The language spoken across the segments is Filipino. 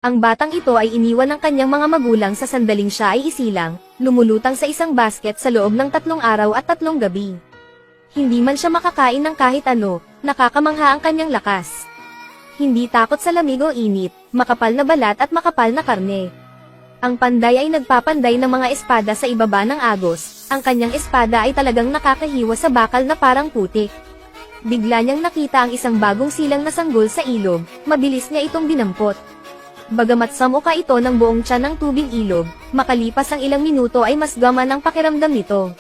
Ang batang ito ay iniwan ng kanyang mga magulang sa sandaling siya ay isilang, lumulutang sa isang basket sa loob ng 3 araw at 3 gabi. Hindi man siya makakain ng kahit ano, nakakamangha ang kanyang lakas. Hindi takot sa lamig o init, makapal na balat at makapal na karne. Ang panday ay nagpapanday ng mga espada sa ibaba ng agos, ang kanyang espada ay talagang nakakahiwa sa bakal na parang putik. Bigla niyang nakita ang isang bagong silang na sanggol sa ilog, mabilis niya itong dinampot. Bagamat samuka ito ng buong tiyan ng tubig ilog, makalipas ang ilang minuto ay mas gaman ang pakiramdam nito.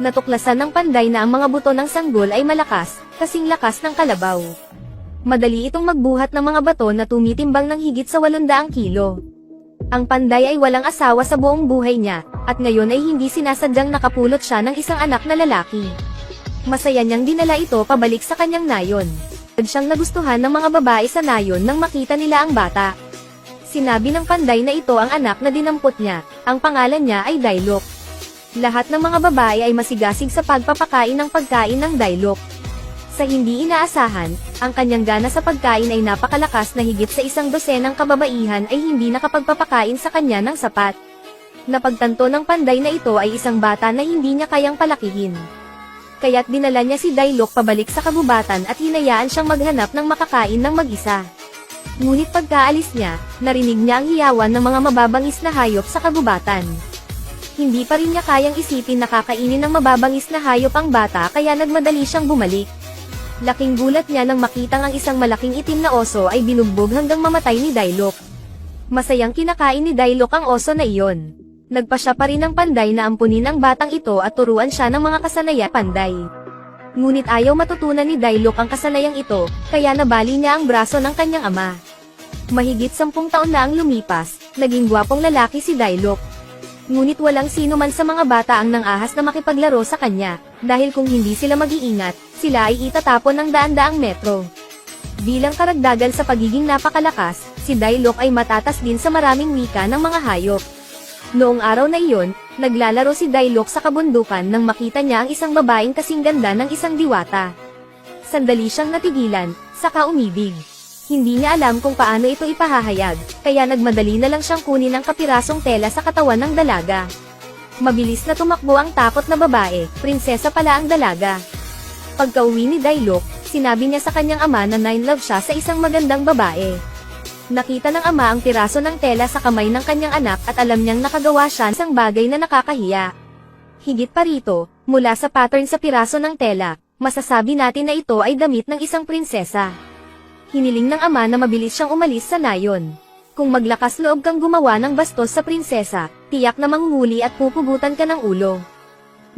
Natuklasan ng panday na ang mga buto ng sanggol ay malakas, kasing lakas ng kalabaw. Madali itong magbuhat ng mga bato na tumitimbang ng higit sa 800 kilo. Ang panday ay walang asawa sa buong buhay niya, at ngayon ay hindi sinasadyang nakapulot siya ng isang anak na lalaki. Masaya niyang dinala ito pabalik sa kanyang nayon. Siyang nagustuhan ng mga babae sa nayon nang makita nila ang bata. Sinabi ng panday na ito ang anak na dinampot niya, ang pangalan niya ay Dailok. Lahat ng mga babae ay masigasig sa pagpapakain ng pagkain ng Dailok. Sa hindi inaasahan, ang kanyang gana sa pagkain ay napakalakas na higit sa 100 kababaihan ay hindi nakapagpapakain sa kanya ng sapat. Napagtanto ng panday na ito ay isang bata na hindi niya kayang palakihin. Kaya't dinala niya si Dailok pabalik sa kagubatan at hinayaan siyang maghanap ng makakain ng mag-isa. Ngunit pagkaalis niya, narinig niya ang hiyawan ng mga mababangis na hayop sa kagubatan. Hindi pa rin niya kayang isipin na kakainin ng mababangis na hayop ang bata kaya nagmadali siyang bumalik. Laking gulat niya nang makitang ang isang malaking itim na oso ay binugbog hanggang mamatay ni Dailok. Masayang kinakain ni Dailok ang oso na iyon. Nagpasya pa rin ng panday na ampunin ang batang ito at turuan siya ng mga kasanaya panday. Ngunit ayaw matutunan ni Dailok ang kasanayang ito, kaya nabali niya ang braso ng kanyang ama. Mahigit 10 taon na ang lumipas, naging gwapong lalaki si Dailok. Ngunit walang sino man sa mga bata ang nangahas na makipaglaro sa kanya, dahil kung hindi sila mag-iingat, sila ay itatapon ng daan-daang metro. Bilang karagdagan sa pagiging napakalakas, si Dailok ay matatas din sa maraming wika ng mga hayop. Noong araw na iyon, naglalaro si Dailok sa kabundukan nang makita niya ang isang babaeng kasing ganda ng isang diwata. Sandali siyang natigilan, saka umibig. Hindi niya alam kung paano ito ipahahayag, kaya nagmadali na lang siyang kunin ang kapirasong tela sa katawan ng dalaga. Mabilis na tumakbo ang takot na babae, prinsesa pala ang dalaga. Pagka-uwi ni Dailok, sinabi niya sa kanyang ama na nine-love siya sa isang magandang babae. Nakita ng ama ang piraso ng tela sa kamay ng kanyang anak at alam niyang nakagawa siya ng isang bagay na nakakahiya. Higit pa rito, mula sa pattern sa piraso ng tela, masasabi natin na ito ay damit ng isang prinsesa. Hiniling ng ama na mabilis siyang umalis sa nayon. Kung maglakas loob kang gumawa ng bastos sa prinsesa, tiyak na manghuhuli at pupugutan ka ng ulo.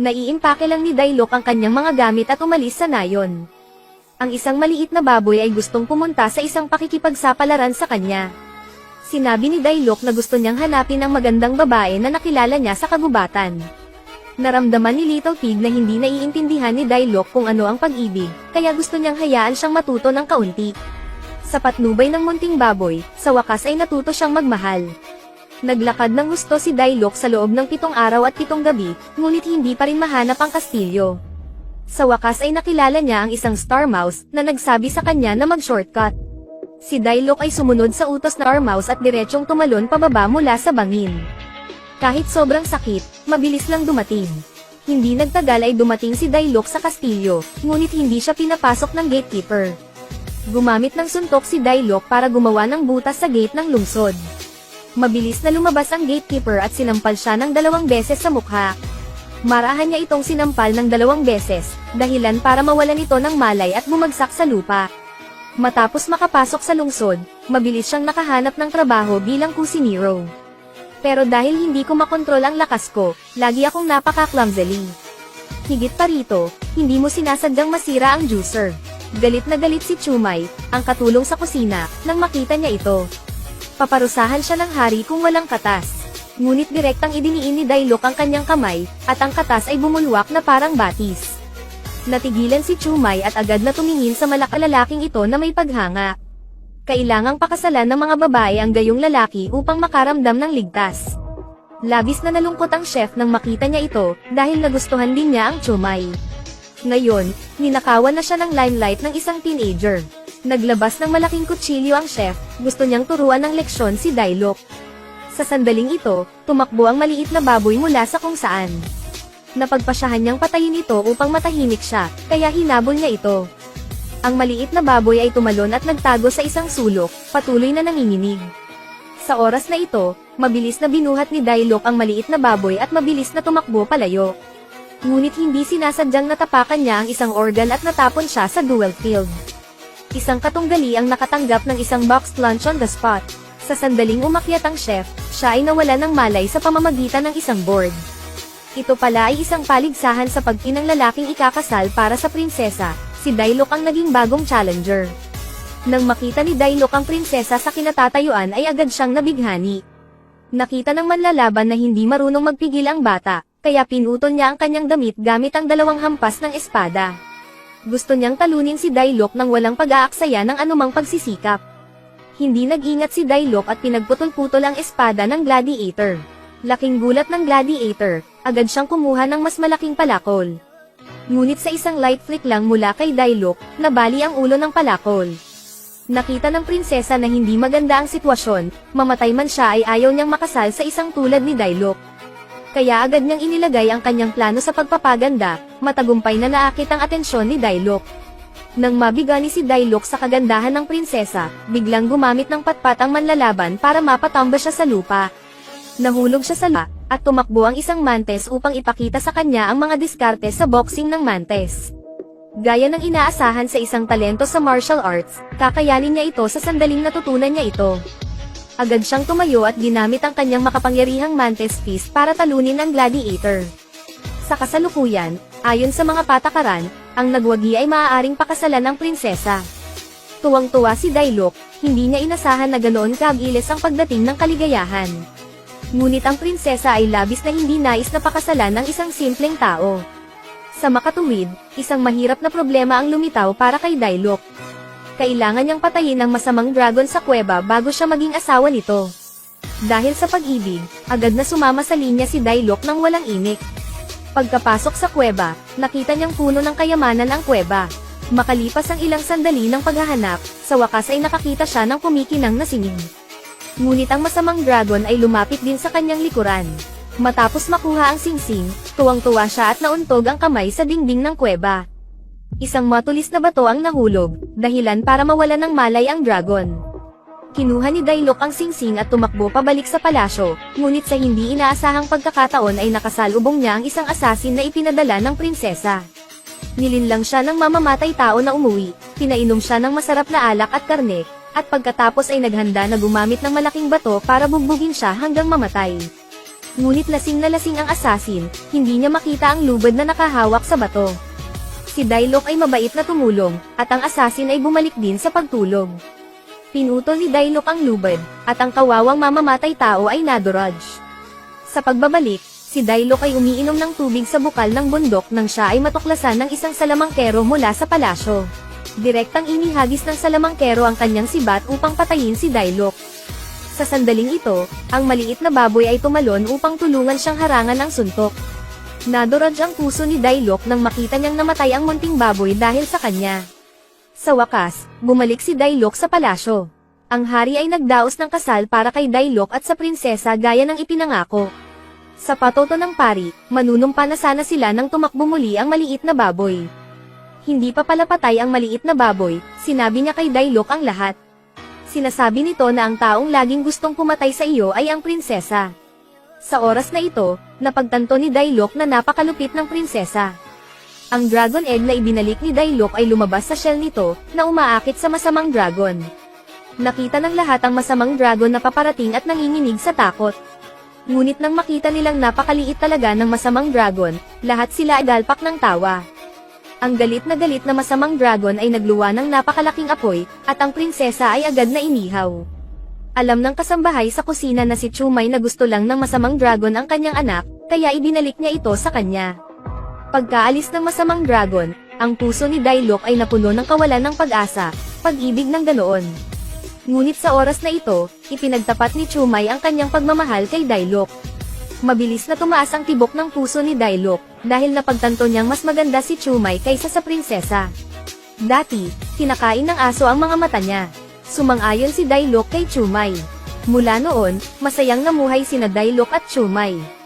Naiimpake lang ni Dailok ang kanyang mga gamit at umalis sa nayon. Ang isang maliit na baboy ay gustong pumunta sa isang pakikipagsapalaran sa kanya. Sinabi ni Dailok na gusto niyang hanapin ang magandang babae na nakilala niya sa kagubatan. Naramdaman ni Little Pig na hindi naiintindihan ni Dailok kung ano ang pag-ibig, kaya gusto niyang hayaan siyang matuto ng kaunti. Sa patnubay ng munting baboy, sa wakas ay natuto siyang magmahal. Naglakad ng gusto si Dailok sa loob ng 7 araw at 7 gabi, ngunit hindi pa rin mahanap ang kastilyo. Sa wakas ay nakilala niya ang isang star mouse na nagsabi sa kanya na mag-shortcut. Si Dailok ay sumunod sa utos na star mouse at diretsyong tumalon pababa mula sa bangin. Kahit sobrang sakit, mabilis lang dumating. Hindi nagtagal ay dumating si Dailok sa kastilyo, ngunit hindi siya pinapasok ng gatekeeper. Gumamit ng suntok si Dailok para gumawa ng butas sa gate ng lungsod. Mabilis na lumabas ang gatekeeper at sinampal siya ng 2 beses sa mukha. Marahan niya itong sinampal ng 2 beses, dahilan para mawalan ito ng malay at bumagsak sa lupa. Matapos makapasok sa lungsod, mabilis siyang nakahanap ng trabaho bilang kusinero. Pero dahil hindi ko makontrol ang lakas ko, lagi akong napaka-clumsily. Higit pa rito, hindi mo sinasadyang masira ang juicer. Galit na galit si Chumay, ang katulong sa kusina, nang makita niya ito. Paparusahan siya ng hari kung walang katas. Ngunit direktang idiniin ni Dailok ang kanyang kamay, at ang katas ay bumulwak na parang batis. Natigilan si Chumay at agad na tumingin sa malakalalaking ito na may paghanga. Kailangang pakasalan ng mga babae ang gayong lalaki upang makaramdam ng ligtas. Labis na nalungkot ang chef nang makita niya ito, dahil nagustuhan din niya ang Chumay. Ngayon, ninakawan na siya ng limelight ng isang teenager. Naglabas ng malaking kutsilyo ang chef, gusto niyang turuan ng leksyon si Dailok. Sa sandaling ito, tumakbo ang maliit na baboy mula sa kung saan. Napagpasyahan niyang patayin ito upang matahimik siya, kaya hinabol niya ito. Ang maliit na baboy ay tumalon at nagtago sa isang sulok, patuloy na nanginginig. Sa oras na ito, mabilis na binuhat ni Dailok ang maliit na baboy at mabilis na tumakbo palayo. Ngunit hindi sinasadyang natapakan niya ang isang organ at natapon siya sa duel field. Isang katunggali ang nakatanggap ng isang boxed lunch on the spot. Sa sandaling umakyat ang chef, siya ay nawala ng malay sa pamamagitan ng isang board. Ito pala ay isang paligsahan sa pagkinang lalaking ikakasal para sa prinsesa. Si Dailok ang naging bagong challenger. Nang makita ni Dailok ang prinsesa sa kinatatayuan ay agad siyang nabighani. Nakita ng manlalaban na hindi marunong magpigil ang bata, kaya pinutol niya ang kanyang damit gamit ang dalawang hampas ng espada. Gusto niyang talunin si Dailok nang walang pag-aaksaya ng anumang pagsisikap. Hindi nag-ingat si Dailok at pinagputol-putol ang espada ng gladiator. Laking gulat ng gladiator, agad siyang kumuha ng mas malaking palakol. Ngunit sa isang light flick lang mula kay Dailok, nabali ang ulo ng palakol. Nakita ng prinsesa na hindi maganda ang sitwasyon, mamatay man siya ay ayaw niyang makasal sa isang tulad ni Dailok. Kaya agad niyang inilagay ang kanyang plano sa pagpapaganda, matagumpay na naakit ang atensyon ni Dailok. Nang mabigani si Dailok sa kagandahan ng prinsesa, biglang gumamit ng patpat ang manlalaban para mapatamba siya sa lupa. Nahulog siya sa lupa, at tumakbo ang isang mantes upang ipakita sa kanya ang mga diskarte sa boxing ng mantes. Gaya ng inaasahan sa isang talento sa martial arts, kakayanin niya ito sa sandaling natutunan niya ito. Agad siyang tumayo at ginamit ang kanyang makapangyarihang mantis fist para talunin ang gladiator. Sa kasalukuyan, ayon sa mga patakaran, ang nagwagi ay maaaring pakasalan ng prinsesa. Tuwang-tuwa si Dailok, hindi niya inasahan na ganoon kabilis ang pagdating ng kaligayahan. Ngunit ang prinsesa ay labis na hindi nais na pakasalan ng isang simpleng tao. Sa makatuwid, isang mahirap na problema ang lumitaw para kay Dailok. Kailangan niyang patayin ang masamang dragon sa kuweba bago siya maging asawa nito. Dahil sa pag-ibig, agad na sumama sa linya si Dailok nang walang imik. Pagkapasok sa kuweba, nakita niyang puno ng kayamanan ang kuweba. Makalipas ang ilang sandali ng paghahanap, sa wakas ay nakakita siya ng kumikinang na sining. Ngunit ang masamang dragon ay lumapit din sa kanyang likuran. Matapos makuha ang singsing, tuwang-tuwa siya at nauntog ang kamay sa dingding ng kuweba. Isang matulis na bato ang nahulog, dahilan para mawala ng malay ang dragon. Kinuha ni Dailok ang singsing at tumakbo pabalik sa palasyo, ngunit sa hindi inaasahang pagkakataon ay nakasalubong niya ang isang asasin na ipinadala ng prinsesa. Nilinlang siya ng mamamatay tao na umuwi, pinainom siya ng masarap na alak at karne, at pagkatapos ay naghanda na gumamit ng malaking bato para bugbugin siya hanggang mamatay. Ngunit lasing na lasing ang asasin, hindi niya makita ang lubad na nakahawak sa bato. Si Dailok ay mabait na tumulong, at ang asasin ay bumalik din sa pagtulog. Pinutol ni Dailok ang lubad, at ang kawawang mamamatay tao ay nadurage. Sa pagbabalik, si Dailok ay umiinom ng tubig sa bukal ng bundok nang siya ay matuklasan ng isang salamangkero mula sa palasyo. Direktang inihagis ng salamangkero ang kanyang sibat upang patayin si Dailok. Sa sandaling ito, ang maliit na baboy ay tumalon upang tulungan siyang harangan ang suntok. Nadurage ang puso ni Dailok nang makita niyang namatay ang munting baboy dahil sa kanya. Sa wakas, bumalik si Dailok sa palasyo. Ang hari ay nagdaos ng kasal para kay Dailok at sa prinsesa gaya ng ipinangako. Sa patoto ng pari, manunumpa na sana sila nang tumakbo muli ang maliit na baboy. Hindi pa pala patay ang maliit na baboy, sinabi niya kay Dailok ang lahat. Sinasabi nito na ang taong laging gustong pumatay sa iyo ay ang prinsesa. Sa oras na ito, napagtanto ni Dailok na napakalupit ng prinsesa. Ang dragon egg na ibinalik ni Dailok ay lumabas sa shell nito, na umaakit sa masamang dragon. Nakita ng lahat ang masamang dragon na paparating at nanginginig sa takot. Ngunit nang makita nilang napakaliit talaga ng masamang dragon, lahat sila ay dalpak ng tawa. Ang galit na masamang dragon ay nagluwa ng napakalaking apoy, at ang prinsesa ay agad na inihaw. Alam ng kasambahay sa kusina na si Chumay na gusto lang ng masamang dragon ang kanyang anak, kaya ibinalik niya ito sa kanya. Pagkaalis ng masamang dragon, ang puso ni Dailok ay napuno ng kawalan ng pag-asa, pag-ibig ng ganoon. Ngunit sa oras na ito, ipinagtapat ni Chumay ang kanyang pagmamahal kay Dailok. Mabilis na tumaas ang tibok ng puso ni Dailok, dahil napagtanto niyang mas maganda si Chumay kaysa sa prinsesa. Dati, kinakain ng aso ang mga mata niya. Sumang-ayon si Dailok kay Chumay. Mula noon, masayang namuhay sina Dailok at Chumay.